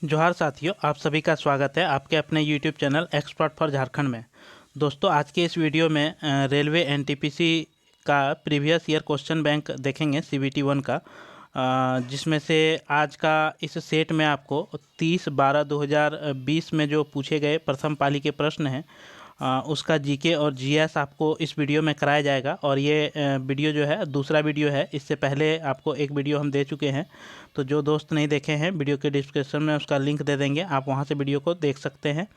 जोहार साथियों, आप सभी का स्वागत है आपके अपने YouTube channel expert for Jharkhand में। दोस्तों, आज के इस वीडियो में रेलवे एनटीपीसी का प्रीवियस ईयर क्वेश्चन बैंक देखेंगे CBT 1 का, जिसमें से आज का इस सेट में आपको 30/12/2020 में जो पूछे गए प्रथम पाली के प्रश्न हैं उसका जीके और जीएस आपको इस वीडियो में कराया जाएगा। और ये वीडियो जो है दूसरा वीडियो है। इससे पहले आपको एक वीडियो हम दे चुके हैं, तो जो दोस्त नहीं देखे हैं वीडियो के डिस्क्रिप्शन में उसका लिंक दे देंगे, आप वहां से वीडियो को देख सकते हैं।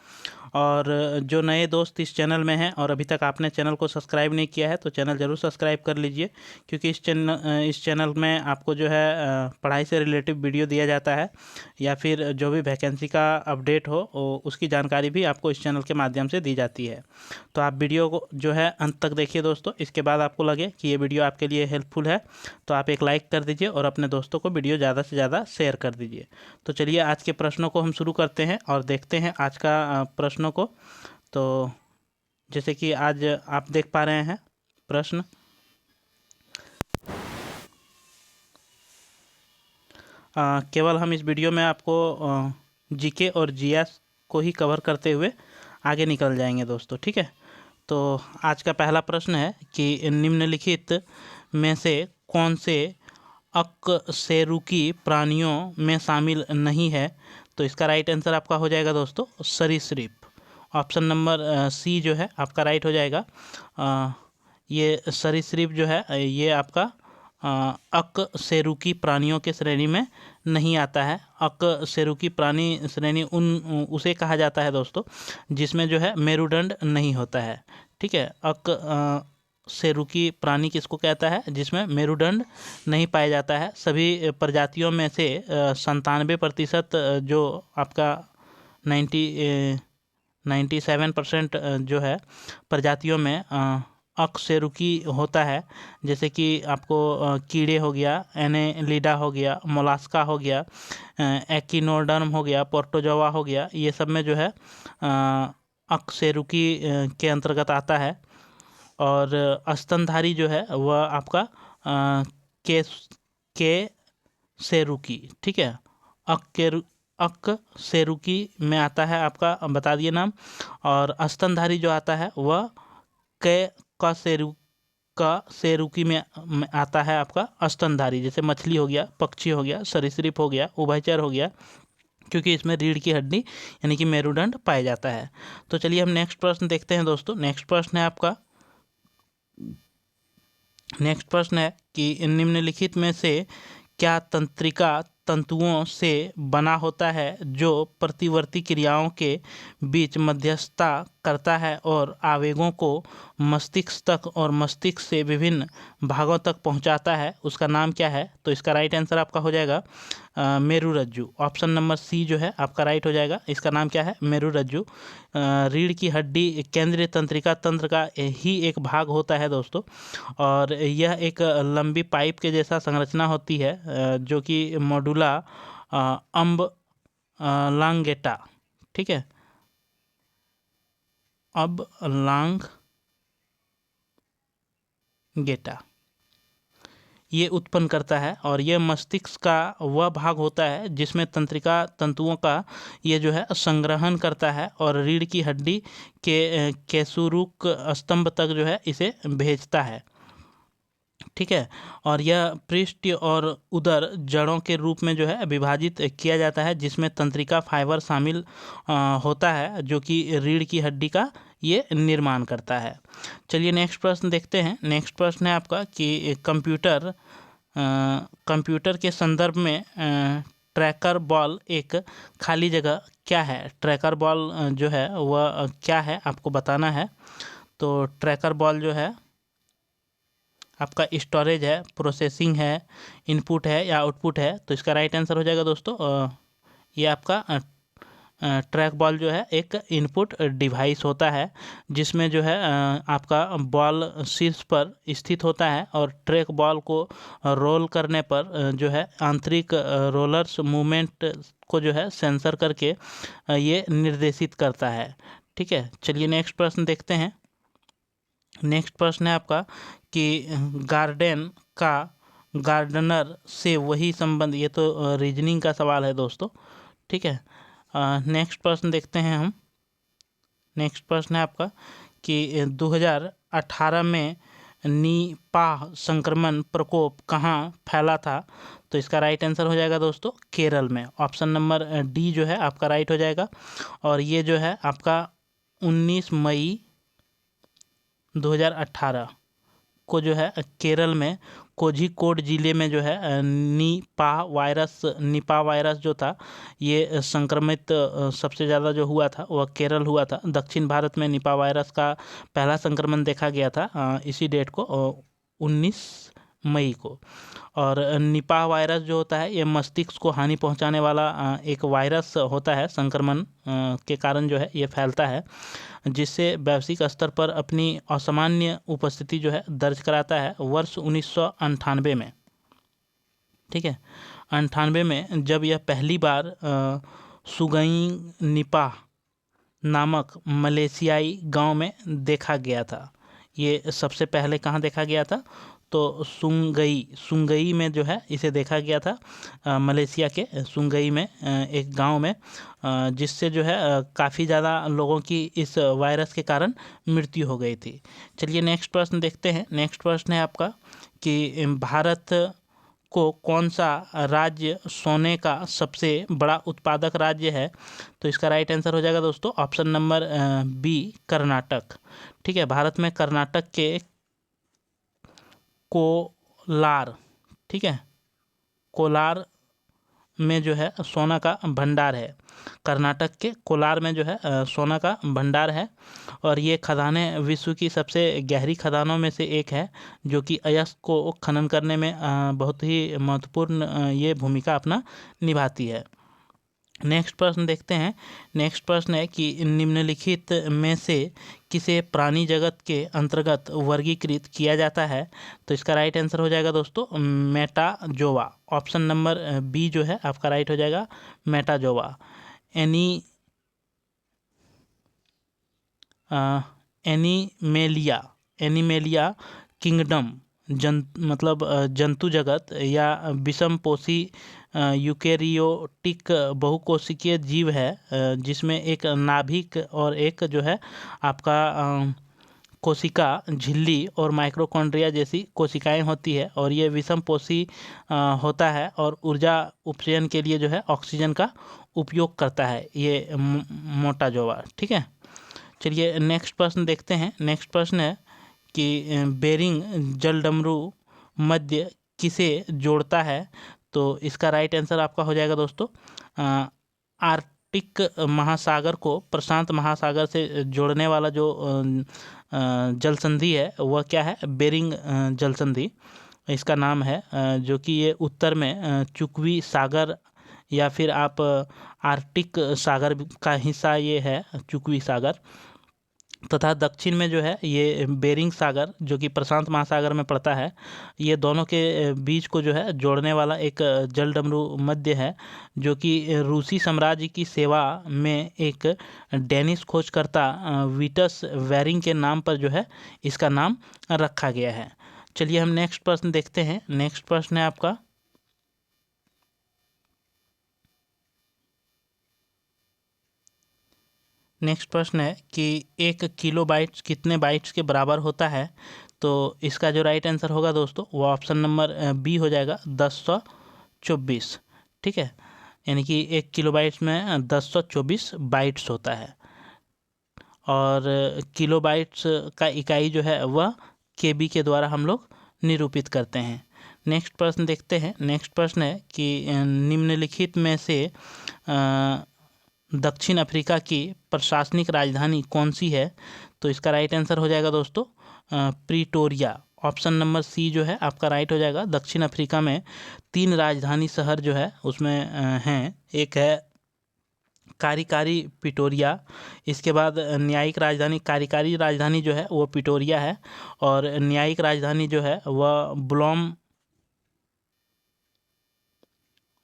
और जो नए दोस्त इस चैनल में हैं और अभी तक आपने चैनल को सब्सक्राइब नहीं किया है तो चैनल ज़रूर सब्सक्राइब कर लीजिए, क्योंकि इस चैनल में आपको जो है पढ़ाई से रिलेटिव वीडियो दिया जाता है, या फिर जो भी वैकेंसी का अपडेट हो उसकी जानकारी भी आपको इस चैनल के माध्यम से दी जाती है। तो आप वीडियो को जो है अंत तक देखिए दोस्तों। इसके बाद आपको लगे कि ये वीडियो आपके लिए हेल्पफुल है तो आप एक लाइक कर दीजिए और अपने दोस्तों को वीडियो ज़्यादा से ज़्यादा शेयर कर दीजिए। तो चलिए आज के प्रश्नों को हम शुरू करते हैं और देखते हैं आज का प्रश्नों को। तो जैसे कि आज आप देख पा रहे हैं प्रश्न, केवल हम इस वीडियो में आपको जीके और जीएस को ही कवर करते हुए आगे निकल जाएंगे दोस्तों, ठीक है। तो आज का पहला प्रश्न है कि निम्नलिखित में से कौन से अकशेरुकी प्राणियों में शामिल नहीं है। तो इसका राइट आंसर आपका हो जाएगा दोस्तों सरीसृप। ऑप्शन नंबर सी जो है आपका राइट हो जाएगा। ये सरीसृप जो है ये आपका अकशेरुकी प्राणियों के श्रेणी में नहीं आता है। अकशेरुकी प्राणी श्रेणी उसे कहा जाता है दोस्तों जिसमें जो है मेरुदंड नहीं होता है, ठीक है। अकशेरुकी प्राणी किसको कहता है? जिसमें मेरुदंड नहीं पाया जाता है। सभी प्रजातियों में से 97% जो आपका 97% जो है प्रजातियों में अकशेरुकी होता है। जैसे कि आपको कीड़े हो गया, एनेलिडा हो गया, मोलास्का हो गया, एकिनोडर्म हो गया, पोर्टोजोआ हो गया, ये सब में जो है अकशेरुकी के अंतर्गत आता है। और स्तनधारी जो है वह आपका अकशेरुकी, ठीक है, अकशेरुकी में आता है आपका, बता दिए नाम। और स्तनधारी जो आता है वह कशेरुकी में आता है आपका स्तनधारी। जैसे मछली हो गया, पक्षी हो गया, सरीसृप हो गया, उभयचर हो गया, क्योंकि इसमें रीढ़ की हड्डी यानी कि मेरुदंड पाया जाता है। तो चलिए हम नेक्स्ट प्रश्न देखते हैं दोस्तों। नेक्स्ट प्रश्न है कि निम्नलिखित में से क्या तंत्रिका तंतुओं से बना होता है जो प्रतिवर्ती क्रियाओं के बीच मध्यस्थता करता है और आवेगों को मस्तिष्क तक और मस्तिष्क से विभिन्न भागों तक पहुंचाता है? उसका नाम क्या है? तो इसका राइट आंसर आपका हो जाएगा मेरुरज्जु। ऑप्शन नंबर सी जो है आपका राइट हो जाएगा। इसका नाम क्या है? मेरुरज्जु। रीढ़ की हड्डी केंद्रीय तंत्रिका तंत्र का ही एक भाग होता है दोस्तों, और यह एक लंबी पाइप के जैसा संरचना होती है जो कि मॉड्यूला अम्बलांगेटा, ठीक है, अम्बलांगेटा ये उत्पन्न करता है। और यह मस्तिष्क का वह भाग होता है जिसमें तंत्रिका तंतुओं का ये जो है संग्रहण करता है और रीढ़ की हड्डी के केशुरुक स्तंभ तक जो है इसे भेजता है, ठीक है। और यह पृष्ठ और उदर जड़ों के रूप में जो है विभाजित किया जाता है, जिसमें तंत्रिका फाइबर शामिल होता है जो कि रीढ़ की हड्डी का ये निर्माण करता है। चलिए नेक्स्ट प्रश्न देखते हैं। नेक्स्ट प्रश्न है आपका कि कंप्यूटर के संदर्भ में ट्रैकर बॉल एक खाली जगह क्या है? ट्रैकर बॉल जो है वह क्या है आपको बताना है। तो ट्रैकर बॉल जो है आपका स्टोरेज है, प्रोसेसिंग है, इनपुट है या आउटपुट है? तो इसका राइट आंसर हो जाएगा दोस्तों ये आपका ट्रैक बॉल जो है एक इनपुट डिवाइस होता है जिसमें जो है आपका बॉल शीर्ष पर स्थित होता है और ट्रैक बॉल को रोल करने पर जो है आंतरिक रोलर्स मूवमेंट को जो है सेंसर करके ये निर्देशित करता है, ठीक है। चलिए नेक्स्ट प्रश्न देखते हैं। नेक्स्ट प्रश्न है आपका कि गार्डन का गार्डनर से वही संबंध, ये तो रीजनिंग का सवाल है दोस्तों, ठीक है। नेक्स्ट प्रश्न देखते हैं हम। नेक्स्ट प्रश्न है आपका कि 2018 में निपाह संक्रमण प्रकोप कहाँ फैला था? तो इसका राइट आंसर हो जाएगा दोस्तों केरल में। ऑप्शन नंबर डी जो है आपका राइट हो जाएगा। और ये जो है आपका 19 मई 2018 को जो है केरल में कोझिकोड ज़िले में जो है निपाह वायरस जो था ये संक्रमित सबसे ज़्यादा जो हुआ था वह केरल हुआ था। दक्षिण भारत में निपाह वायरस का पहला संक्रमण देखा गया था इसी डेट को 19 मई को। और निपाह वायरस जो होता है ये मस्तिष्क को हानि पहुंचाने वाला एक वायरस होता है। संक्रमण के कारण जो है ये फैलता है, जिससे वैश्विक स्तर पर अपनी असामान्य उपस्थिति जो है दर्ज कराता है वर्ष 1998 में। ठीक है, 98 में जब यह पहली बार सुगई निपाह नामक मलेशियाई गांव में देखा गया था। ये सबसे पहले कहाँ देखा गया था? तो सुंगई में जो है इसे देखा गया था, मलेशिया के सुंगई में एक गांव में, जिससे जो है काफ़ी ज़्यादा लोगों की इस वायरस के कारण मृत्यु हो गई थी। चलिए नेक्स्ट प्रश्न देखते हैं। नेक्स्ट प्रश्न है आपका कि भारत को कौन सा राज्य सोने का सबसे बड़ा उत्पादक राज्य है? तो इसका राइट आंसर हो जाएगा दोस्तों ऑप्शन नंबर बी कर्नाटक। ठीक है, भारत में कर्नाटक के कोलार, ठीक है, कोलार में जो है सोना का भंडार है। कर्नाटक के कोलार में जो है सोना का भंडार है। और ये खदानें विश्व की सबसे गहरी खदानों में से एक है, जो कि अयस्क को खनन करने में बहुत ही महत्वपूर्ण ये भूमिका अपना निभाती है। नेक्स्ट प्रश्न देखते हैं। नेक्स्ट प्रश्न है कि निम्नलिखित में से किसे प्राणी जगत के अंतर्गत वर्गीकृत किया जाता है? तो इसका राइट आंसर हो जाएगा दोस्तों मेटाजोवा। ऑप्शन नंबर बी जो है आपका राइट हो जाएगा मेटाजोवा। एनिमेलिया किंगडम जंतु जगत या विषमपोषी यूकेरियोटिक बहुकोशिकीय जीव है, जिसमें एक नाभिक और एक जो है आपका कोशिका झिल्ली और माइक्रोकॉन्ड्रिया जैसी कोशिकाएं होती है। और ये विषमपोषी होता है और ऊर्जा उपचयन के लिए जो है ऑक्सीजन का उपयोग करता है ये मोटाजोवा। ठीक है, चलिए नेक्स्ट प्रश्न देखते हैं। नेक्स्ट प्रश्न है कि बेरिंग जलडमरू मध्य किसे जोड़ता है? तो इसका राइट आंसर आपका हो जाएगा दोस्तों आर्कटिक महासागर को प्रशांत महासागर से जोड़ने वाला जो जल संधि है वह क्या है? बेरिंग जल संधि इसका नाम है, जो कि ये उत्तर में चुकवी सागर या फिर आप आर्कटिक सागर का हिस्सा ये है चुकवी सागर, तथा दक्षिण में जो है ये बेरिंग सागर जो कि प्रशांत महासागर में पड़ता है। ये दोनों के बीच को जो है जोड़ने वाला एक जलडमरू मध्य है, जो कि रूसी साम्राज्य की सेवा में एक डेनिश खोजकर्ता विटस वेरिंग के नाम पर जो है इसका नाम रखा गया है। चलिए हम नेक्स्ट प्रश्न देखते हैं। नेक्स्ट प्रश्न है आपका नेक्स्ट प्रश्न है कि 1 किलोबाइट्स कितने बाइट्स के बराबर होता है? तो इसका जो राइट आंसर होगा दोस्तों वो ऑप्शन नंबर बी हो जाएगा 1024। ठीक है, यानी कि 1 किलोबाइट्स में 1024 बाइट्स होता है। और किलोबाइट्स का इकाई जो है वह केबी के द्वारा हम लोग निरूपित करते हैं। नेक्स्ट प्रश्न देखते हैं। नेक्स्ट प्रश्न है कि निम्नलिखित में से दक्षिण अफ्रीका की प्रशासनिक राजधानी कौन सी है? तो इसका राइट आंसर हो जाएगा दोस्तों प्रीटोरिया। ऑप्शन नंबर सी जो है आपका राइट हो जाएगा। दक्षिण अफ्रीका में 3 राजधानी शहर जो है उसमें हैं। एक है कार्यकारी पिटोरिया, इसके बाद न्यायिक राजधानी कार्यकारी राजधानी जो है वो पिटोरिया है, और न्यायिक राजधानी जो है वह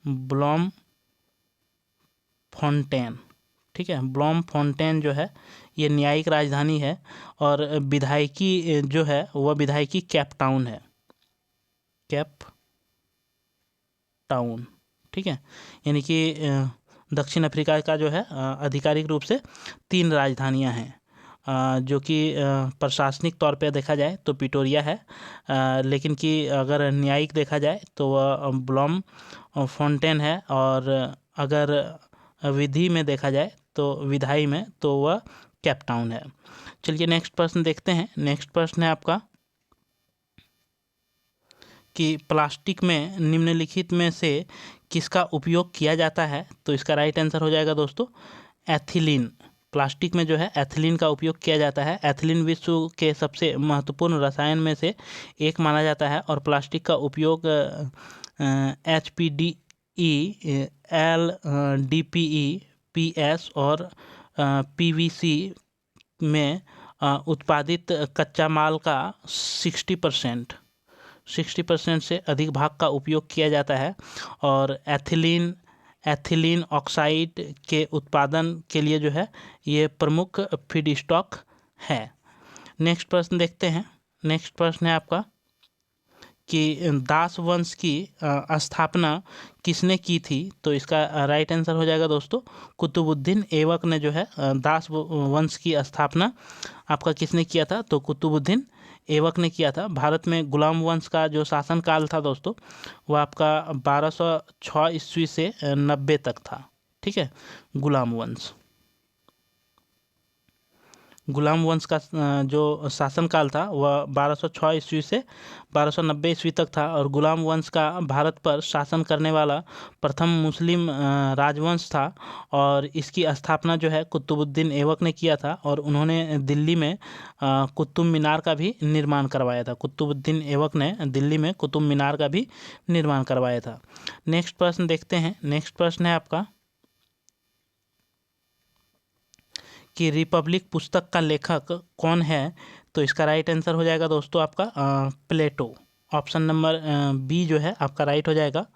ब्लॉम फॉन्टेन। ठीक है, ब्लॉम फॉन्टेन जो है ये न्यायिक राजधानी है। और विधायकी जो है वह विधायकी केप टाउन है, केप टाउन। ठीक है, यानी कि दक्षिण अफ्रीका का जो है आधिकारिक रूप से 3 राजधानियां हैं, जो कि प्रशासनिक तौर पे देखा जाए तो पिटोरिया है, लेकिन कि अगर न्यायिक देखा जाए तो वह ब्लॉम फोंटेन है, और अगर विधि में देखा जाए तो विधायी में तो वह केप टाउन है। चलिए नेक्स्ट प्रश्न देखते हैं। नेक्स्ट प्रश्न है आपका कि प्लास्टिक में निम्नलिखित में से किसका उपयोग किया जाता है? तो इसका राइट आंसर हो जाएगा दोस्तों एथिलीन। प्लास्टिक में जो है एथिलीन का उपयोग किया जाता है। एथिलीन विश्व के सबसे महत्वपूर्ण रसायन में से एक माना जाता है, और प्लास्टिक का उपयोग HDPE, LDPE, PS और PVC में उत्पादित कच्चा माल का 60% से अधिक भाग का उपयोग किया जाता है, और एथिलीन ऑक्साइड के उत्पादन के लिए जो है ये प्रमुख फीडस्टॉक है। नेक्स्ट प्रश्न देखते हैं। नेक्स्ट प्रश्न है आपका कि दास वंश की स्थापना किसने की थी? तो इसका राइट आंसर हो जाएगा दोस्तों कुतुबुद्दीन ऐबक ने जो है दास वंश की स्थापना आपका किसने किया था? तो कुतुबुद्दीन ऐबक ने किया था। भारत में गुलाम वंश का जो शासनकाल था दोस्तों वह आपका 1206 ईस्वी से 90 तक था। ठीक है, गुलाम वंश का जो शासनकाल था वह 1206 ईस्वी से 1290 ईस्वी तक था, और गुलाम वंश का भारत पर शासन करने वाला प्रथम मुस्लिम राजवंश था, और इसकी स्थापना जो है कुतुबुद्दीन ऐबक ने किया था, और उन्होंने दिल्ली में कुतुब मीनार का भी निर्माण करवाया था। कुतुबुद्दीन ऐबक ने दिल्ली में कुतुब मीनार का भी निर्माण करवाया था। नेक्स्ट प्रश्न देखते हैं। नेक्स्ट प्रश्न है आपका कि रिपब्लिक पुस्तक का लेखक कौन है? तो इसका राइट आंसर हो जाएगा दोस्तों आपका प्लेटो। ऑप्शन नंबर बी जो है आपका राइट हो जाएगा।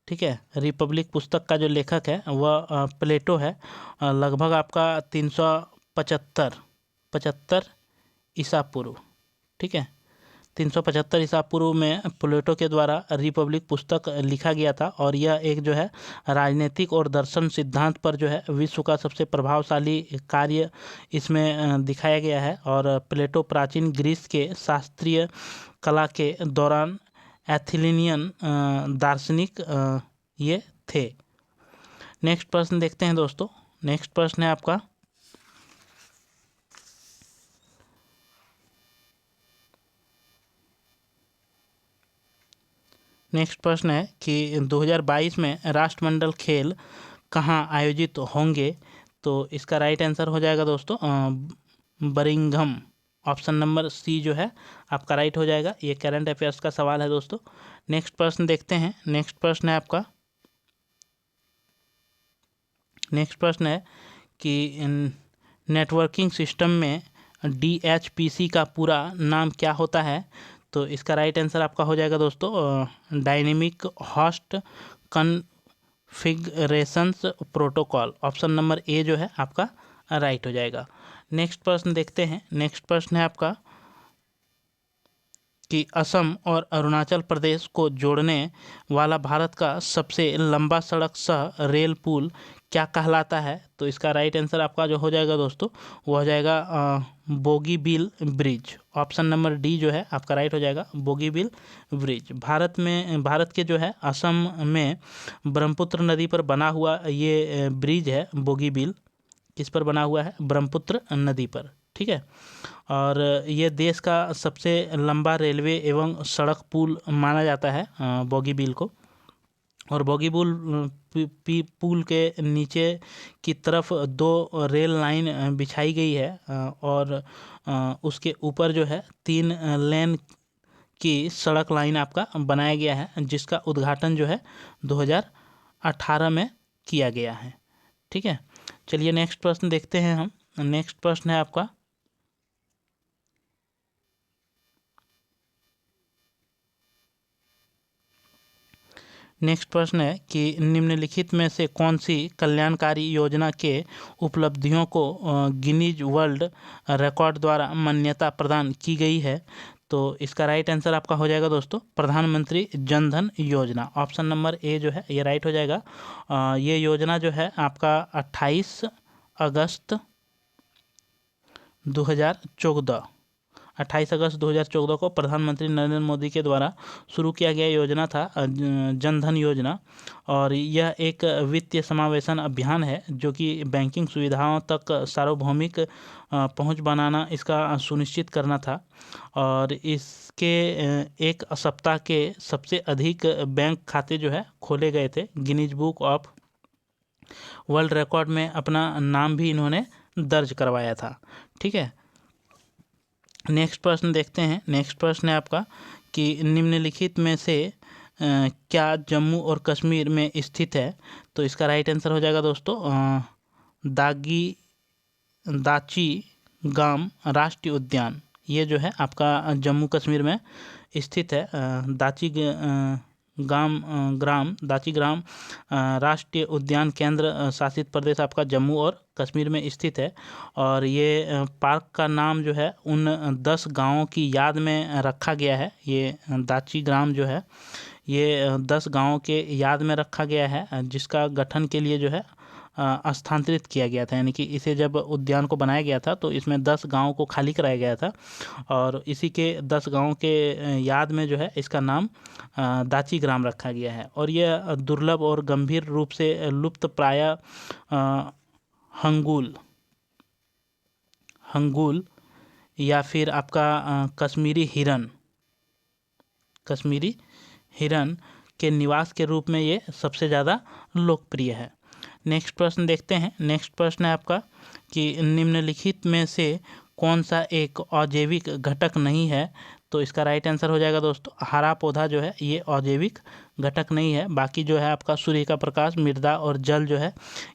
ठीक है, रिपब्लिक पुस्तक का जो लेखक है वह प्लेटो है। लगभग आपका 375 ईसा पूर्व, ठीक है, 375 ईसा पूर्व में प्लेटो के द्वारा रिपब्लिक पुस्तक लिखा गया था, और यह एक जो है राजनीतिक और दर्शन सिद्धांत पर जो है विश्व का सबसे प्रभावशाली कार्य इसमें दिखाया गया है। और प्लेटो प्राचीन ग्रीस के शास्त्रीय कला के दौरान एथिलीनियन दार्शनिक ये थे। नेक्स्ट प्रश्न देखते हैं दोस्तों। नेक्स्ट प्रश्न है आपका नेक्स्ट प्रश्न है कि 2022 में राष्ट्रमंडल खेल कहाँ आयोजित होंगे? तो इसका राइट आंसर हो जाएगा दोस्तों बर्मिंघम। ऑप्शन नंबर सी जो है आपका राइट हो जाएगा। ये करंट अफेयर्स का सवाल है दोस्तों। नेक्स्ट प्रश्न देखते हैं। नेक्स्ट प्रश्न है आपका कि नेटवर्किंग सिस्टम में DHPC का पूरा नाम क्या होता है? तो इसका राइट आंसर आपका हो जाएगा दोस्तों dynamic host configurations protocol. Option number A जो है आपका राइट हो जाएगा। नेक्स्ट प्रश्न देखते हैं। नेक्स्ट प्रश्न है आपका कि असम और अरुणाचल प्रदेश को जोड़ने वाला भारत का सबसे लंबा सड़क सह रेल पुल क्या कहलाता है? तो इसका राइट आंसर आपका जो हो जाएगा दोस्तों वो हो जाएगा Bogibeel bridge. Option number D जो है आपका राइट हो जाएगा बोगीबील ब्रिज। भारत के जो है असम में ब्रह्मपुत्र नदी पर बना हुआ ये ब्रिज है बोगीबील। किस पर बना हुआ है? ब्रह्मपुत्र नदी पर। ठीक है, और ये देश का सबसे लंबा रेलवे एवं सड़क पुल माना जाता है बोगीबील को। और बोगीबील पुल के नीचे की तरफ 2 रेल लाइन बिछाई गई है, और उसके ऊपर जो है 3 लेन की सड़क लाइन आपका बनाया गया है, जिसका उद्घाटन जो है 2018 में किया गया है। ठीक है, चलिए नेक्स्ट प्रश्न देखते हैं हम। नेक्स्ट प्रश्न है आपका नेक्स्ट प्रश्न है कि निम्नलिखित में से कौन सी कल्याणकारी योजना के उपलब्धियों को गिनीज वर्ल्ड रिकॉर्ड द्वारा मान्यता प्रदान की गई है? तो इसका राइट आंसर आपका हो जाएगा दोस्तों प्रधानमंत्री जन धन योजना। ऑप्शन नंबर ए जो है ये राइट हो जाएगा। ये योजना जो है आपका 28 अगस्त 2014 28 अगस्त 2014 को प्रधानमंत्री नरेंद्र मोदी के द्वारा शुरू किया गया योजना था जन धन योजना। और यह एक वित्तीय समावेशन अभियान है जो कि बैंकिंग सुविधाओं तक सार्वभौमिक पहुंच बनाना इसका सुनिश्चित करना था। और इसके एक सप्ताह के सबसे अधिक बैंक खाते जो है खोले गए थे। Guinness book of world record में अपना नाम भी इन्होंने दर्ज करवाया था। ठीक है, नेक्स्ट प्रश्न देखते हैं। नेक्स्ट प्रश्न है आपका कि निम्नलिखित में से क्या जम्मू और कश्मीर में स्थित है। तो इसका राइट आंसर हो जाएगा दोस्तों दाची गाम राष्ट्रीय उद्यान। ये जो है आपका जम्मू कश्मीर में स्थित है। दाची ग्राम राष्ट्रीय उद्यान केंद्र शासित प्रदेश आपका जम्मू और कश्मीर में स्थित है। और ये पार्क का नाम जो है उन 10 गांवों की याद में रखा गया है। ये दाची ग्राम जो है ये 10 गांवों के याद में रखा गया है, जिसका गठन के लिए जो है स्थानांतरित किया गया था। यानी कि इसे जब उद्यान को बनाया गया था तो इसमें 10 गांवों को खाली कराया गया था और इसी के 10 गांवों के याद में जो है इसका नाम दाची ग्राम रखा गया है। और यह दुर्लभ और गंभीर रूप से लुप्त प्राय हंगूल या फिर आपका कश्मीरी हिरन के निवास के रूप में ये सबसे ज़्यादा लोकप्रिय है। नेक्स्ट प्रश्न देखते हैं। नेक्स्ट प्रश्न है आपका कि निम्नलिखित में से कौन सा एक अजैविक घटक नहीं है। तो इसका राइट आंसर हो जाएगा दोस्तों हरा पौधा जो है ये अजैविक घटक नहीं है। बाकी जो है आपका सूर्य का प्रकाश, मृदा और जल जो है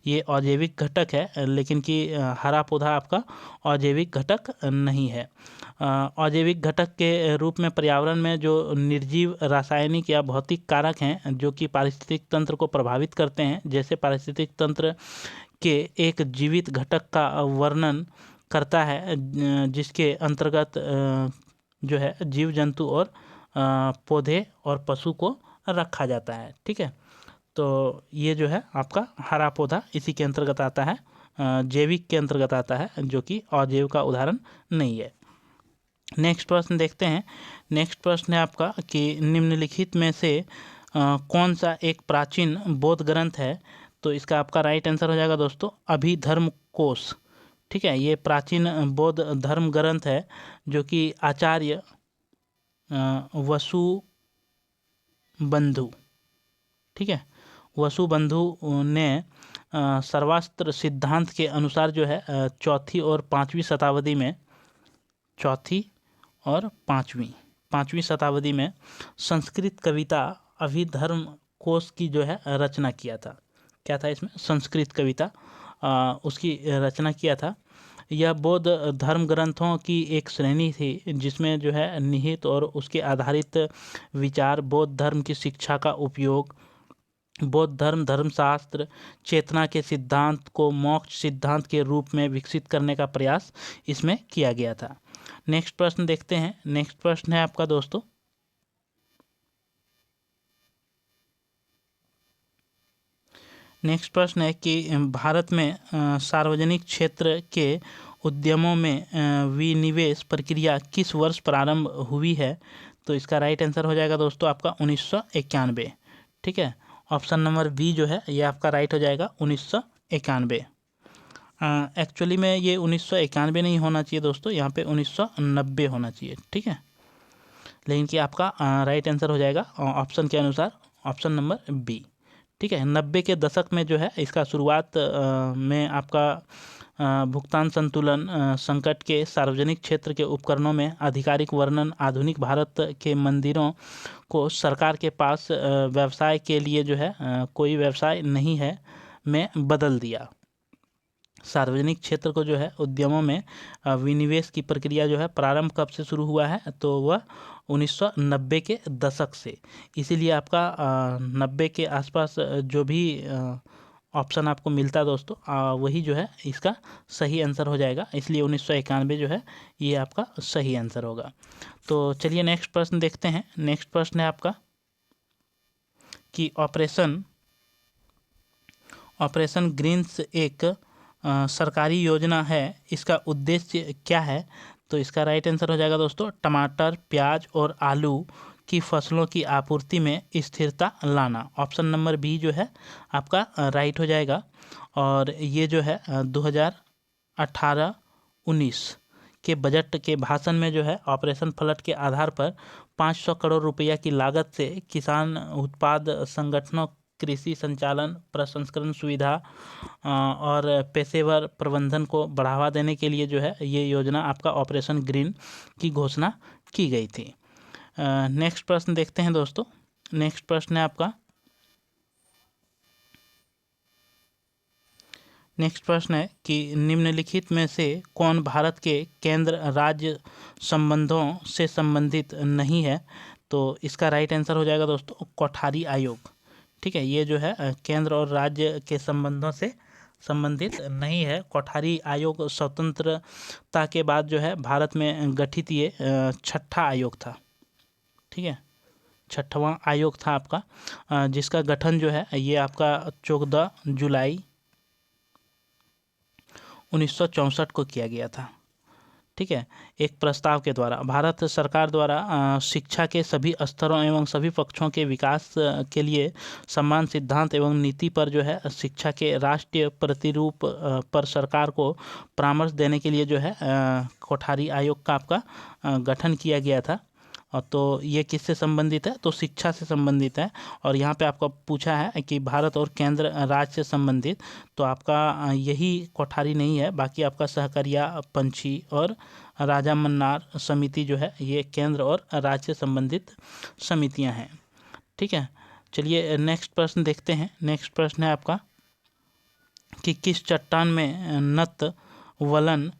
ये अजैविक घटक है, लेकिन कि हरा पौधा आपका अजैविक घटक नहीं है। अजैविक घटक के रूप में पर्यावरण में जो निर्जीव रासायनिक या भौतिक कारक हैं जो कि पारिस्थितिक तंत्र को प्रभावित करते हैं, जैसे पारिस्थितिक तंत्र के एक जीवित घटक का वर्णन करता है जिसके अंतर्गत जो है जीव जंतु और पौधे और पशु को रखा जाता है। ठीक है, तो ये जो है आपका हरा पौधा इसी के अंतर्गत आता है, जैविक के अंतर्गत आता है, जो कि अजैव का उदाहरण नहीं है। नेक्स्ट प्रश्न देखते हैं। नेक्स्ट प्रश्न है आपका कि निम्नलिखित में से कौन सा एक प्राचीन बौद्ध ग्रंथ है। तो इसका आपका राइट आंसर हो जाएगा दोस्तों अभिधर्म कोश। ठीक है, ये प्राचीन बौद्ध धर्म ग्रंथ है जो कि आचार्य वसुबंधु, ठीक है, वसुबंधु ने सर्वास्त्र सिद्धांत के अनुसार जो है चौथी और पाँचवीं शताब्दी में संस्कृत कविता अभिधर्म कोश की जो है रचना किया था। क्या था इसमें? संस्कृत कविता उसकी रचना किया था। यह बौद्ध धर्म ग्रंथों की एक श्रेणी थी जिसमें जो है निहित और उसके आधारित विचार, बौद्ध धर्म की शिक्षा का उपयोग, बौद्ध धर्मशास्त्र, चेतना के सिद्धांत को मोक्ष सिद्धांत के रूप में विकसित करने का प्रयास इसमें किया गया था। नेक्स्ट प्रश्न देखते हैं। नेक्स्ट प्रश्न है आपका दोस्तों नेक्स्ट प्रश्न है कि भारत में सार्वजनिक क्षेत्र के उद्यमों में विनिवेश प्रक्रिया किस वर्ष प्रारंभ हुई है। तो इसका राइट आंसर हो जाएगा दोस्तों आपका 1991। ठीक है, ऑप्शन नंबर बी जो है ये आपका राइट हो जाएगा 1991। एक्चुअली में ये 1991 नहीं होना चाहिए दोस्तों, यहाँ पे 1990 होना चाहिए। ठीक है, लेकिन कि आपका राइट आंसर हो जाएगा ऑप्शन के अनुसार ऑप्शन नंबर बी। ठीक है, 90 के दशक में जो है इसका शुरुआत में आपका भुगतान संतुलन संकट के सार्वजनिक क्षेत्र के उपकरणों में आधिकारिक वर्णन आधुनिक भारत के मंदिरों को सरकार के पास व्यवसाय के लिए जो है कोई व्यवसाय नहीं है में बदल दिया। सार्वजनिक क्षेत्र को जो है उद्यमों में विनिवेश की प्रक्रिया जो है प्रारंभ कब से शुरू हुआ है, तो वह 1990 के दशक से। इसीलिए आपका 90 के आसपास जो भी ऑप्शन आपको मिलता है दोस्तों, वही जो है इसका सही आंसर हो जाएगा। इसलिए 1991 जो है ये आपका सही आंसर होगा। तो चलिए नेक्स्ट प्रश्न देखते हैं। नेक्स्ट प्रश्न है आपका कि ऑपरेशन ग्रीन्स एक सरकारी योजना है, इसका उद्देश्य क्या है? तो इसका राइट आंसर हो जाएगा दोस्तों टमाटर, प्याज और आलू की फसलों की आपूर्ति में स्थिरता लाना। ऑप्शन नंबर बी जो है आपका राइट हो जाएगा। और ये जो है 2018-19 के बजट के भाषण में जो है ऑपरेशन फ्लड के आधार पर 500 करोड़ रुपया की लागत से किसान उत्पाद संगठनों, कृषि संचालन, प्रसंस्करण सुविधा और पेशेवर प्रबंधन को बढ़ावा देने के लिए जो है ये योजना आपका ऑपरेशन ग्रीन की घोषणा की गई थी। नेक्स्ट प्रश्न देखते हैं दोस्तों। नेक्स्ट प्रश्न है आपका, नेक्स्ट प्रश्न है कि निम्नलिखित में से कौन भारत के केंद्र राज्य संबंधों से संबंधित नहीं है? तो इसका राइट आंसर हो जाएगा दोस्तों कोठारी आयोग। ठीक है, ये जो है केंद्र और राज्य के संबंधों से संबंधित नहीं है। कोठारी आयोग स्वतंत्रता के बाद जो है भारत में गठित ये छठा आयोग था। ठीक है, छठवां आयोग था आपका, जिसका गठन जो है ये आपका 14 जुलाई 1964 को किया गया था। ठीक है, एक प्रस्ताव के द्वारा भारत सरकार द्वारा शिक्षा के सभी स्तरों एवं सभी पक्षों के विकास के लिए समान सिद्धांत एवं नीति पर जो है शिक्षा के राष्ट्रीय प्रतिरूप पर सरकार को परामर्श देने के लिए जो है कोठारी आयोग का आपका गठन किया गया था। तो ये किससे संबंधित है? तो शिक्षा से संबंधित है। और यहाँ पे आपको पूछा है कि भारत और केंद्र राज्य से संबंधित, तो आपका यही कोठारी नहीं है, बाकी आपका सहकारिया, पंछी और राजा मन्नार समिति जो है ये केंद्र और राज्य से संबंधित समितियाँ हैं। ठीक है, चलिए नेक्स्ट प्रश्न देखते हैं। नेक्स्ट प्रश्न है आपका कि किस चट्टान में नतवलन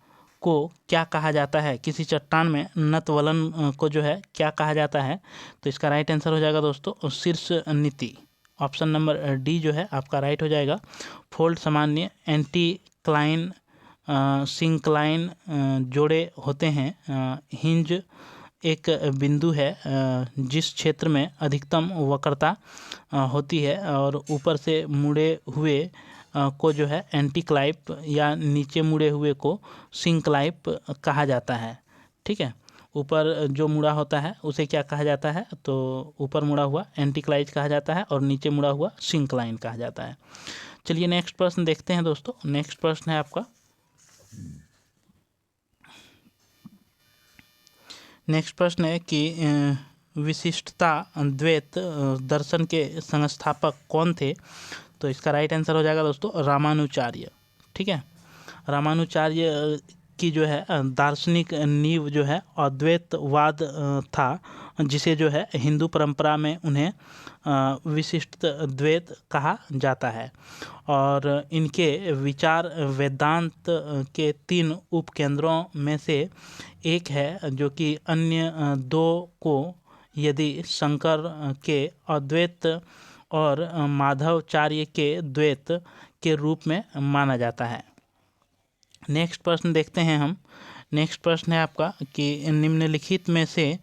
को क्या कहा जाता है? किसी चट्टान में नतवलन को जो है क्या कहा जाता है? तो इसका राइट आंसर हो जाएगा दोस्तों शीर्ष नीति। ऑप्शन नंबर डी जो है आपका राइट हो जाएगा। फोल्ड सामान्य, एंटीक्लाइन, सिंक्लाइन जोड़े होते हैं। हिंज एक बिंदु है जिस क्षेत्र में अधिकतम वक्रता होती है और ऊपर से मुड़े हुए को जो है एंटीक्लाइप या नीचे मुड़े हुए को सिंक्लाइप कहा जाता है। ठीक है, ऊपर जो मुड़ा होता है उसे क्या कहा जाता है? तो ऊपर मुड़ा हुआ एंटीक्लाइज कहा जाता है और नीचे मुड़ा हुआ सिंक्लाइन कहा जाता है। चलिए नेक्स्ट प्रश्न देखते हैं दोस्तों। नेक्स्ट प्रश्न है आपका, नेक्स्ट प्रश्न है कि विशिष्टता द्वैत दर्शन के संस्थापक कौन थे? तो इसका राइट आंसर हो जाएगा दोस्तों रामानुचार्य। ठीक है, रामानुचार्य की जो है दार्शनिक नींव जो है अद्वैतवाद था, जिसे जो है हिंदू परंपरा में उन्हें विशिष्ट द्वैत कहा जाता है। और इनके विचार वेदांत के 3 उपकेंद्रों में से एक है, जो कि अन्य 2 को यदि शंकर के अद्वैत और माधवाचार्य के द्वैत के रूप में माना जाता है। नेक्स्ट प्रश्न देखते हैं हम। नेक्स्ट प्रश्न है आपका कि निम्नलिखित में से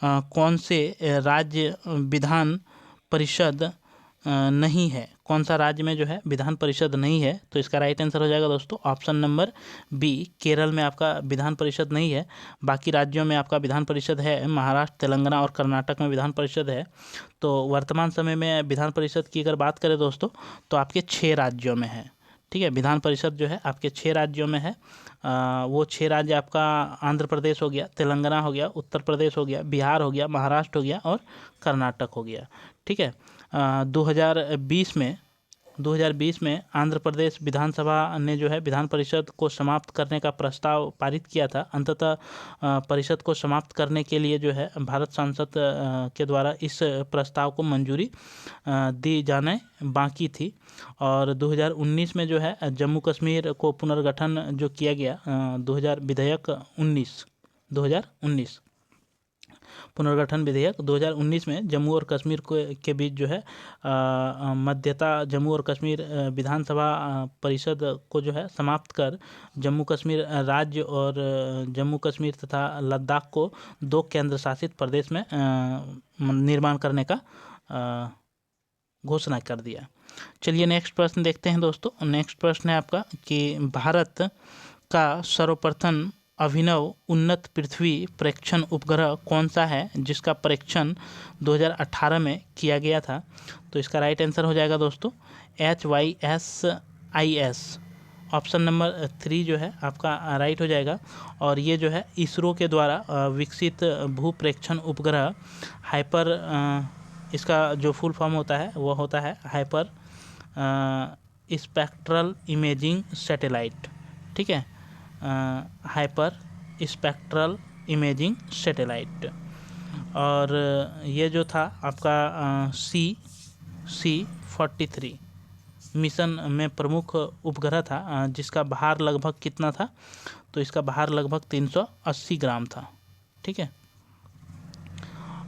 कौन से राज्य विधान परिषद नहीं है? कौन सा राज्य में जो है विधान परिषद नहीं है? तो इसका राइट आंसर हो जाएगा दोस्तों ऑप्शन नंबर बी, केरल में आपका विधान परिषद नहीं है। बाकी राज्यों में आपका विधान परिषद है, महाराष्ट्र, तेलंगाना और कर्नाटक में विधान परिषद है। तो वर्तमान समय में विधान परिषद की अगर बात करें दोस्तों तो आपके 6 राज्यों में है। ठीक है, विधान परिषद जो है आपके 6 राज्यों में है। वो 6 राज्य आपका आंध्र प्रदेश हो गया, तेलंगाना हो गया, उत्तर प्रदेश हो गया, बिहार हो गया, महाराष्ट्र हो गया और कर्नाटक हो गया। ठीक है, 2020 में आंध्र प्रदेश विधानसभा ने जो है विधान परिषद को समाप्त करने का प्रस्ताव पारित किया था। अंततः परिषद को समाप्त करने के लिए जो है भारत संसद के द्वारा इस प्रस्ताव को मंजूरी दी जाने बाकी थी। और 2019 में जो है जम्मू कश्मीर को पुनर्गठन जो किया गया 2019 पुनर्गठन विधेयक 2019 में जम्मू और कश्मीर के बीच जो है मध्यता जम्मू और कश्मीर विधानसभा परिषद को जो है समाप्त कर जम्मू कश्मीर राज्य और जम्मू कश्मीर तथा लद्दाख को 2 केंद्र शासित प्रदेश में निर्माण करने का घोषणा कर दिया। चलिए नेक्स्ट प्रश्न देखते हैं दोस्तों। नेक्स्ट प्रश्न है आपका कि भारत का सर्वप्रथम अभिनव उन्नत पृथ्वी प्रेक्षण उपग्रह कौन सा है जिसका परीक्षण 2018 में किया गया था? तो इसका राइट आंसर हो जाएगा दोस्तों HYSIS। ऑप्शन नंबर 3 जो है आपका राइट हो जाएगा। और ये जो है इसरो के द्वारा विकसित भू प्रेक्षण उपग्रह हाइपर, इसका जो फुल फॉर्म होता है वो होता है हाइपर स्पेक्ट्रल इमेजिंग सैटेलाइट। ठीक है, हाइपर स्पेक्ट्रल इमेजिंग सैटेलाइट। और ये जो था आपका C43 मिशन में प्रमुख उपग्रह था जिसका भार लगभग कितना था? तो इसका भार लगभग 380 ग्राम था। ठीक है,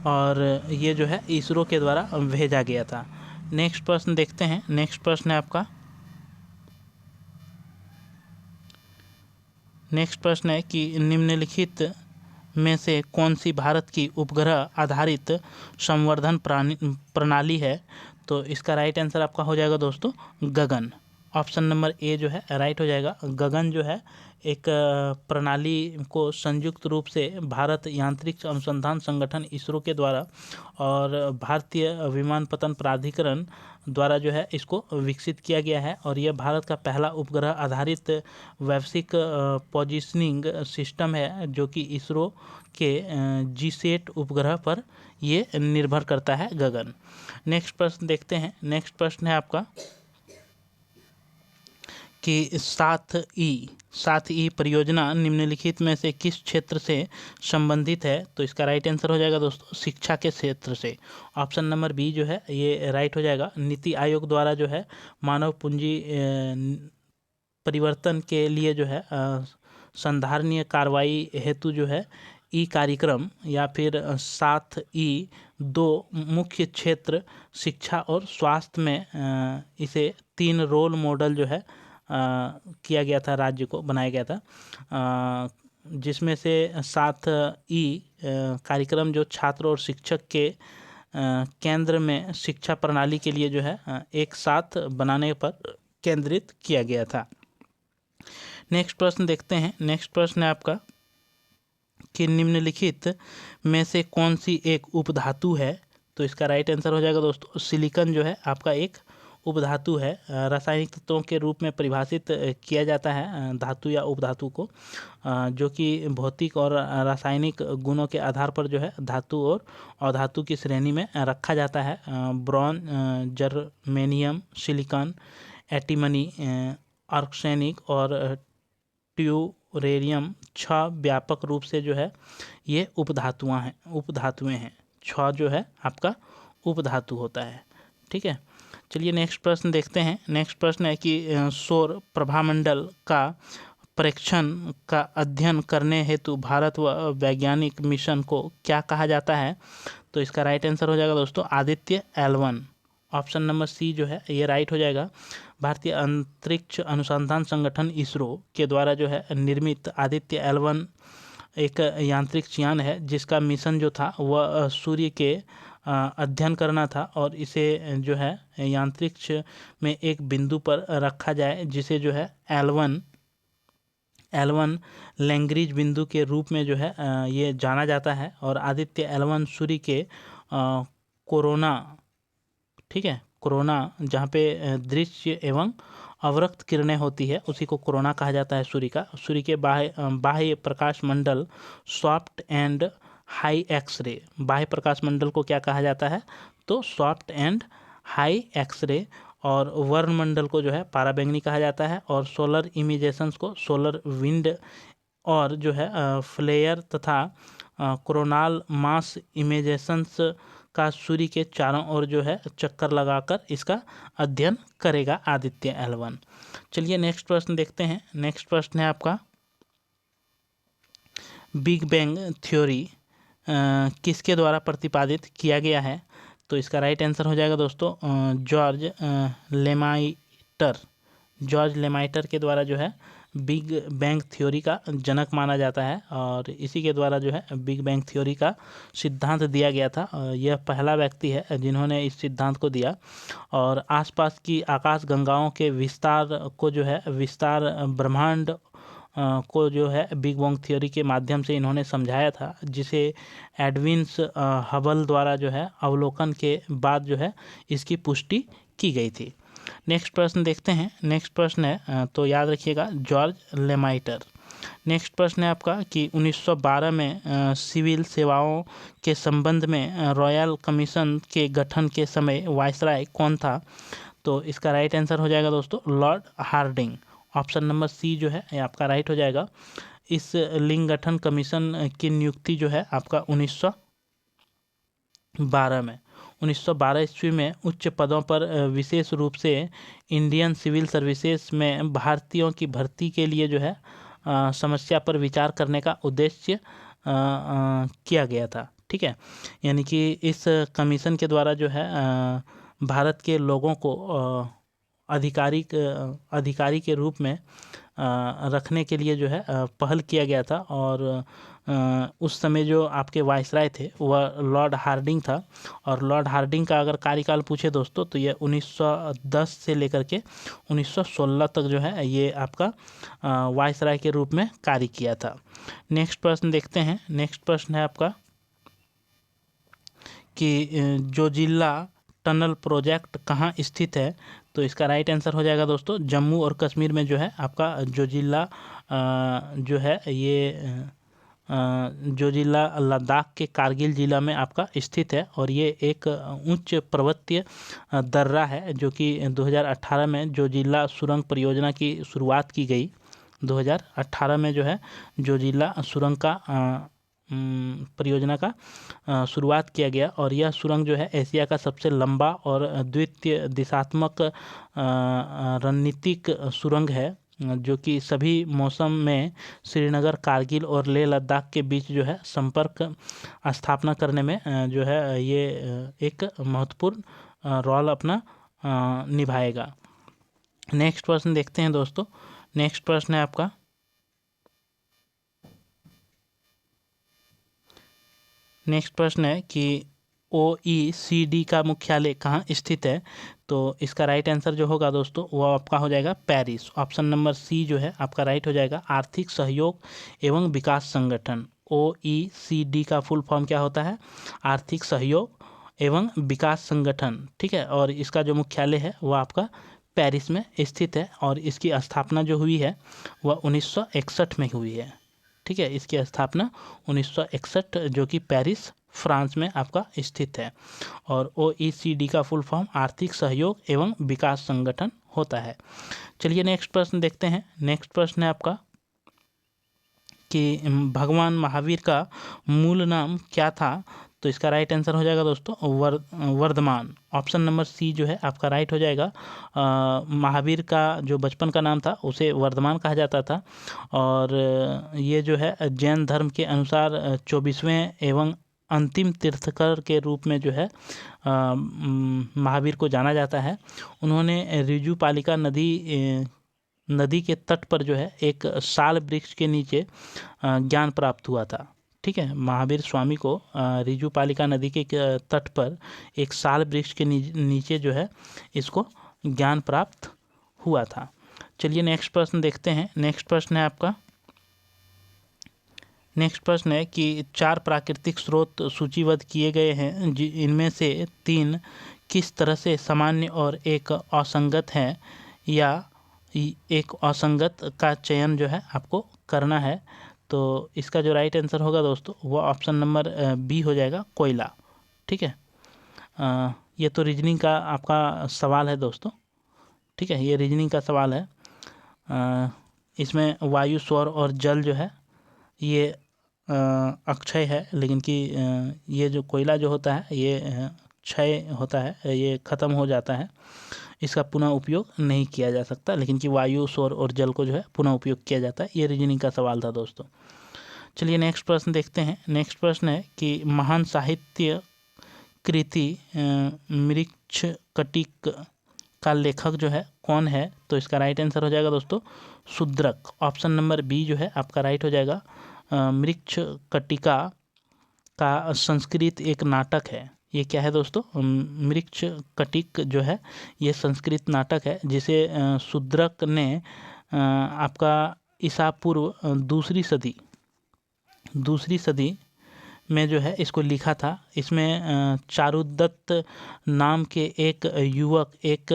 और ये जो है इसरो के द्वारा भेजा गया था। नेक्स्ट प्रश्न देखते हैं। नेक्स्ट प्रश्न है आपका, नेक्स्ट प्रश्न है कि निम्नलिखित में से कौन सी भारत की उपग्रह आधारित संवर्धन प्रणाली है? तो इसका राइट आंसर आपका हो जाएगा दोस्तों गगन। ऑप्शन नंबर ए जो है राइट हो जाएगा। गगन जो है एक प्रणाली को संयुक्त रूप से भारत यांत्रिक अनुसंधान संगठन इसरो के द्वारा और भारतीय विमानपत्तन प्राधिकरण द्वारा जो है इसको विकसित किया गया है। और यह भारत का पहला उपग्रह आधारित वैश्विक पोजिशनिंग सिस्टम है जो कि इसरो के GSAT उपग्रह पर ये निर्भर करता है गगन। नेक्स्ट प्रश्न देखते हैं। नेक्स्ट प्रश्न है आपका कि 7E परियोजना निम्नलिखित में से किस क्षेत्र से संबंधित है? तो इसका राइट आंसर हो जाएगा दोस्तों शिक्षा के क्षेत्र से। ऑप्शन नंबर बी जो है ये राइट हो जाएगा। नीति आयोग द्वारा जो है मानव पूंजी परिवर्तन के लिए जो है संधारणीय कार्रवाई हेतु जो है ई कार्यक्रम या फिर 7E 2 मुख्य क्षेत्र शिक्षा और स्वास्थ्य में इसे 3 रोल मॉडल जो है किया गया था, राज्य को बनाया गया था, जिसमें से 7E कार्यक्रम जो छात्र और शिक्षक के केंद्र में शिक्षा प्रणाली के लिए जो है एक साथ बनाने पर केंद्रित किया गया था। नेक्स्ट प्रश्न देखते हैं। नेक्स्ट प्रश्न है आपका कि निम्नलिखित में से कौन सी एक उपधातु है? तो इसका राइट आंसर हो जाएगा दोस्तों सिलिकॉन जो है आपका एक उपधातु है। रासायनिक तत्वों के रूप में परिभाषित किया जाता है धातु या उपधातु को, जो कि भौतिक और रासायनिक गुणों के आधार पर जो है धातु और अधातु की श्रेणी में रखा जाता है। Bronze, germanium, silicon, antimony, arsenic और ट्यूरेरियम 6 व्यापक रूप से जो है ये उपधातुएं हैं। 6 जो है आपका उपधातु होता है। ठीक है, चलिए नेक्स्ट प्रश्न देखते हैं। नेक्स्ट प्रश्न है कि सौर प्रभामंडल का प्रेक्षण का अध्ययन करने हेतु भारत व वैज्ञानिक मिशन को क्या कहा जाता है? तो इसका राइट आंसर हो जाएगा दोस्तों Aditya L1। Option number C जो है ये राइट हो जाएगा। भारतीय अंतरिक्ष अनुसंधान संगठन इसरो के द्वारा जो है निर्मित आदित्य L1 एक यांत्रिक यान है जिसका मिशन जो था वह सूर्य के अध्ययन करना था और इसे जो है यांत्रिक्ष में एक बिंदु पर रखा जाए जिसे जो है L1 लैग्रेंज बिंदु के रूप में जो है ये जाना जाता है। और आदित्य L1 सूर्य के कोरोना, ठीक है, कोरोना जहाँ पे दृश्य एवं अवरक्त किरणें होती है उसी को कोरोना कहा जाता है सूर्य का। सूर्य के बाह्य प्रकाश मंडल सॉफ्ट एंड हाई एक्सरे, बाह्य प्रकाश मंडल को क्या कहा जाता है? तो सॉफ्ट एंड हाई एक्सरे। और वर्णमंडल को जो है पाराबैंगनी कहा जाता है। और सोलर इमिजेशंस को सोलर विंड और जो है फ्लेयर तथा कोरोनाल मास इमेजेशंस का सूर्य के चारों ओर जो है चक्कर लगाकर इसका अध्ययन करेगा आदित्य L1। चलिए नेक्स्ट प्रश्न देखते हैं। नेक्स्ट प्रश्न है आपका बिग बैंग थ्योरी किसके द्वारा प्रतिपादित किया गया है? तो इसका राइट आंसर हो जाएगा दोस्तों जॉर्ज लेमाइटर। जॉर्ज लेमाइटर के द्वारा जो है बिग बैंग थ्योरी का जनक माना जाता है, और इसी के द्वारा जो है बिग बैंग थ्योरी का सिद्धांत दिया गया था। यह पहला व्यक्ति है जिन्होंने इस सिद्धांत को दिया, और आसपास की आकाश गंगाओं के विस्तार को जो है विस्तार ब्रह्मांड को जो है बिग बैंग थ्योरी के माध्यम से इन्होंने समझाया था, जिसे एडविन्स हबल द्वारा जो है अवलोकन के बाद जो है इसकी पुष्टि की गई थी। नेक्स्ट प्रश्न देखते हैं। नेक्स्ट प्रश्न है, तो याद रखिएगा जॉर्ज लेमाइटर। नेक्स्ट प्रश्न है आपका कि 1912 में सिविल सेवाओं के संबंध में रॉयल कमीशन के गठन के समय वायसराय कौन था? तो इसका राइट आंसर हो जाएगा दोस्तों Lord Hardinge. Option number C जो है ये आपका राइट हो जाएगा। इस लिंग गठन कमीशन की नियुक्ति जो है आपका 1912 ईस्वी में उच्च पदों पर विशेष रूप से इंडियन सिविल सर्विसेज में भारतीयों की भर्ती के लिए जो है समस्या पर विचार करने का उद्देश्य किया गया था। ठीक है, यानी कि इस कमीशन के द्वारा जो है भारत के लोगों को अधिकारी के रूप में रखने के लिए जो है पहल किया गया था, और उस समय जो आपके वायसराय थे वह लॉर्ड हार्डिंग था। और लॉर्ड हार्डिंग का अगर कार्यकाल पूछे दोस्तों तो ये 1910 से लेकर के 1916 तक जो है ये आपका वायसराय के रूप में कार्य किया था। नेक्स्ट प्रश्न देखते हैं। नेक्स्ट प्रश्न है आपका कि जोजिला टनल प्रोजेक्ट कहाँ स्थित है? तो इसका राइट आंसर हो जाएगा दोस्तों जम्मू और कश्मीर में जो है आपका जोजिला जो है ये जोजिला लद्दाख के कारगिल ज़िला में आपका स्थित है, और ये एक उच्च पर्वतीय दर्रा है जो कि 2018 में जोजिला सुरंग परियोजना की शुरुआत की गई। 2018 में जो है जोजिला सुरंग का परियोजना का शुरुआत किया गया, और यह सुरंग जो है एशिया का सबसे लंबा और द्वितीय दिशात्मक रणनीतिक सुरंग है, जो कि सभी मौसम में श्रीनगर, कारगिल और लेह लद्दाख के बीच जो है संपर्क स्थापना करने में जो है ये एक महत्वपूर्ण रोल अपना निभाएगा। नेक्स्ट प्रश्न देखते हैं दोस्तों। नेक्स्ट प्रश्न है आपका नेक्स्ट प्रश्न है कि OECD का मुख्यालय कहाँ स्थित है? तो इसका राइट आंसर जो होगा दोस्तों वो आपका हो जाएगा पेरिस। ऑप्शन नंबर सी जो है आपका राइट हो जाएगा आर्थिक सहयोग एवं विकास संगठन। OECD का फुल फॉर्म क्या होता है? आर्थिक सहयोग एवं विकास संगठन। ठीक है, और इसका जो मुख्यालय है वो आपका पेरिस में स्थित है, और इसकी स्थापना जो हुई है वह 1961 में हुई है। ठीक है, इसकी स्थापना 1961 जो कि पेरिस फ्रांस में आपका स्थित है, और OECD का फुल फॉर्म आर्थिक सहयोग एवं विकास संगठन होता है। चलिए नेक्स्ट प्रश्न देखते हैं। नेक्स्ट प्रश्न है आपका कि भगवान महावीर का मूल नाम क्या था? तो इसका राइट आंसर हो जाएगा दोस्तों वर्धमान। ऑप्शन नंबर सी जो है आपका राइट हो जाएगा। महावीर का जो बचपन का नाम था उसे वर्धमान कहा जाता था, और ये जो है जैन धर्म के अनुसार 24वें एवं अंतिम तीर्थकर के रूप में जो है महावीर को जाना जाता है। उन्होंने ऋजुपालिका नदी के तट पर जो है एक साल वृक्ष के नीचे ज्ञान प्राप्त हुआ था। ठीक है, महावीर स्वामी को ऋजुपालिका नदी के तट पर एक साल वृक्ष के नीचे जो है इसको ज्ञान प्राप्त हुआ था। चलिए नेक्स्ट प्रश्न देखते हैं। नेक्स्ट प्रश्न है आपका नेक्स्ट प्रश्न है कि 4 प्राकृतिक स्रोत सूचीबद्ध किए गए हैं, इनमें से 3 किस तरह से सामान्य और एक असंगत है, या एक असंगत का चयन जो है आपको करना है? तो इसका जो राइट आंसर होगा दोस्तों वो ऑप्शन नंबर बी हो जाएगा कोयला। ठीक है, ये तो रीजनिंग का आपका सवाल है दोस्तों। ठीक है, ये रीजनिंग का सवाल है। इसमें वायु, सौर और जल जो है ये अक्षय है, लेकिन कि ये जो कोयला जो होता है ये क्षय होता है, ये ख़त्म हो जाता है, इसका पुनः उपयोग नहीं किया जा सकता, लेकिन कि वायु, सौर और जल को जो है पुनः उपयोग किया जाता है। ये रीजनिंग का सवाल था दोस्तों। चलिए नेक्स्ट प्रश्न देखते हैं। नेक्स्ट प्रश्न है कि महान साहित्य कृति मृच्छकटिक का लेखक जो है कौन है? तो इसका राइट आंसर हो जाएगा दोस्तों शूद्रक। ऑप्शन नंबर बी जो है आपका राइट हो जाएगा। मृच्छकटिका का संस्कृत एक नाटक है। ये क्या है दोस्तों? मृच्छकटिक जो है ये संस्कृत नाटक है, जिसे शूद्रक ने आपका ईसा पूर्व दूसरी सदी में जो है इसको लिखा था। इसमें चारुदत्त नाम के एक युवक एक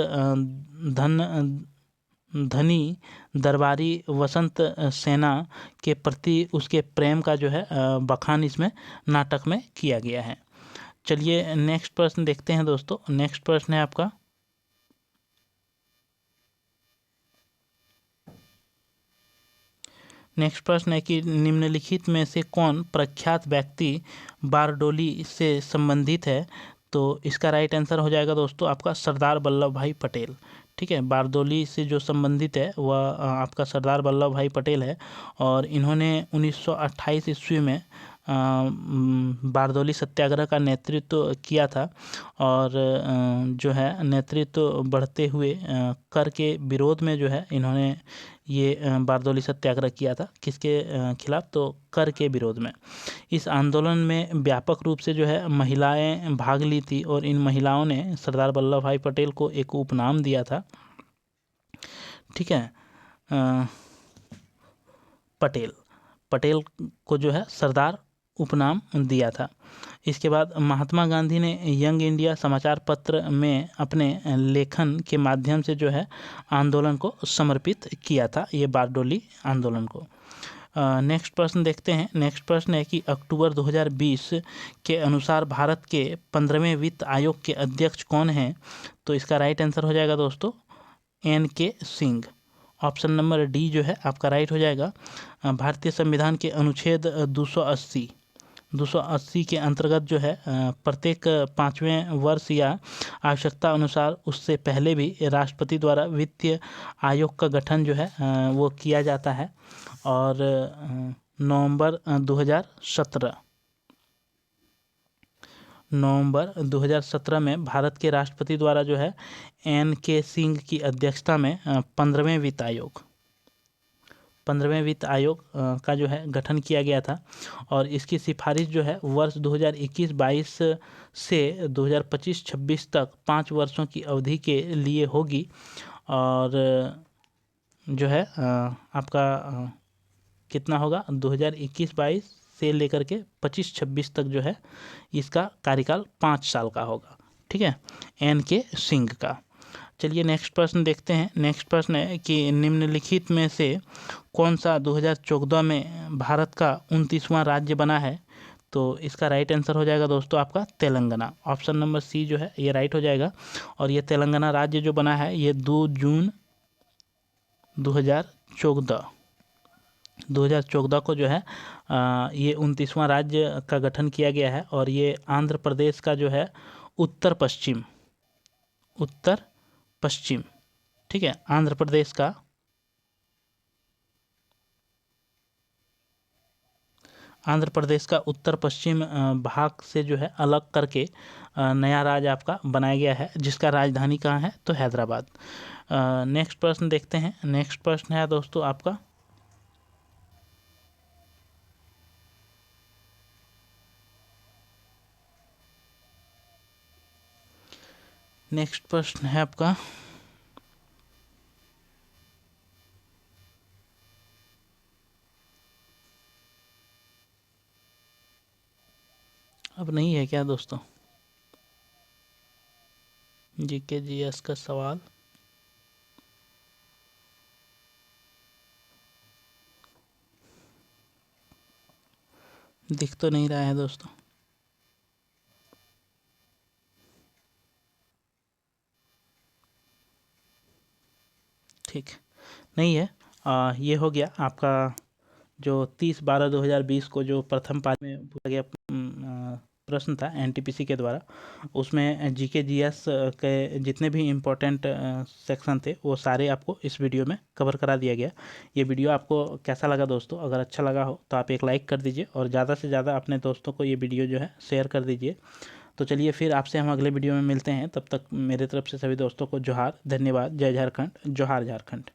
धनी दरबारी वसंत सेना के प्रति उसके प्रेम का जो है बखान इसमें नाटक में किया गया है। चलिए नेक्स्ट प्रश्न देखते हैं दोस्तों। नेक्स्ट प्रश्न है आपका नेक्स्ट प्रश्न है कि निम्नलिखित में से कौन प्रख्यात व्यक्ति बारडोली से संबंधित है? तो इसका राइट आंसर हो जाएगा दोस्तों आपका सरदार वल्लभ भाई पटेल। ठीक है, बारडोली से जो संबंधित है वह आपका सरदार वल्लभ भाई पटेल है, और इन्होंने 1928 ईस्वी में बारडोली सत्याग्रह का नेतृत्व किया था, और जो है नेतृत्व बढ़ते हुए कर के विरोध में जो है इन्होंने ये बारडोली सत्याग्रह किया था। किसके खिलाफ? तो कर के विरोध में। इस आंदोलन में व्यापक रूप से जो है महिलाएं भाग ली थी, और इन महिलाओं ने सरदार वल्लभ भाई पटेल को एक उपनाम दिया था। ठीक है, पटेल को जो है सरदार उपनाम दिया था। इसके बाद महात्मा गांधी ने यंग इंडिया समाचार पत्र में अपने लेखन के माध्यम से जो है आंदोलन को समर्पित किया था, ये बारडोली आंदोलन को। नेक्स्ट प्रश्न देखते हैं। नेक्स्ट प्रश्न है कि अक्टूबर 2020 के अनुसार भारत के 15वें वित्त आयोग के अध्यक्ष कौन हैं? तो इसका राइट आंसर हो जाएगा दोस्तों NK Singh. Option number D जो है आपका राइट हो जाएगा। भारतीय संविधान के अनुच्छेद 280 के अंतर्गत जो है प्रत्येक 5वें वर्ष या आवश्यकता अनुसार उससे पहले भी राष्ट्रपति द्वारा वित्तीय आयोग का गठन जो है वो किया जाता है। और नवंबर 2017 में भारत के राष्ट्रपति द्वारा जो है NK सिंह की अध्यक्षता में 15वें वित्त आयोग का जो है गठन किया गया था, और इसकी सिफारिश जो है वर्ष 2021-22 से 2025-26 तक 5 वर्षों की अवधि के लिए होगी। और जो है आपका कितना होगा? 2021-22 से लेकर के 25-26 तक जो है इसका कार्यकाल 5 साल का होगा। ठीक है, NK सिंह का। चलिए नेक्स्ट प्रश्न देखते हैं। नेक्स्ट प्रश्न है कि निम्नलिखित में से कौन सा 2014 में भारत का 29वां राज्य बना है? तो इसका राइट आंसर हो जाएगा दोस्तों आपका तेलंगाना। ऑप्शन नंबर सी जो है ये राइट हो जाएगा। और ये तेलंगाना राज्य जो बना है ये 2 जून 2014 को जो है ये 29वां राज्य का गठन किया गया है। और ये आंध्र प्रदेश का जो है उत्तर पश्चिम, ठीक है, आंध्र प्रदेश का उत्तर पश्चिम भाग से जो है अलग करके नया राज्य आपका बनाया गया है, जिसका राजधानी कहाँ है? तो हैदराबाद। नेक्स्ट प्रश्न देखते हैं। नेक्स्ट प्रश्न है दोस्तों आपका अब नहीं है क्या दोस्तों? GK GS का सवाल दिख तो नहीं रहा है दोस्तों। ठीक नहीं है। ये हो गया आपका जो 30/12/2020 को जो प्रथम पाली में पूछा गया प्रश्न था एनटीपीसी के द्वारा, उसमें जीके जीएस के जितने भी इम्पोर्टेंट सेक्शन थे वो सारे आपको इस वीडियो में कवर करा दिया गया। ये वीडियो आपको कैसा लगा दोस्तों? अगर अच्छा लगा हो तो आप एक लाइक कर दीजिए और ज़्यादा से ज़्यादा अपने दोस्तों को ये वीडियो जो है शेयर कर दीजिए। तो चलिए फिर आपसे हम अगले वीडियो में मिलते हैं। तब तक मेरे तरफ से सभी दोस्तों को जोहार, धन्यवाद, जय झारखंड, जोहार झारखंड।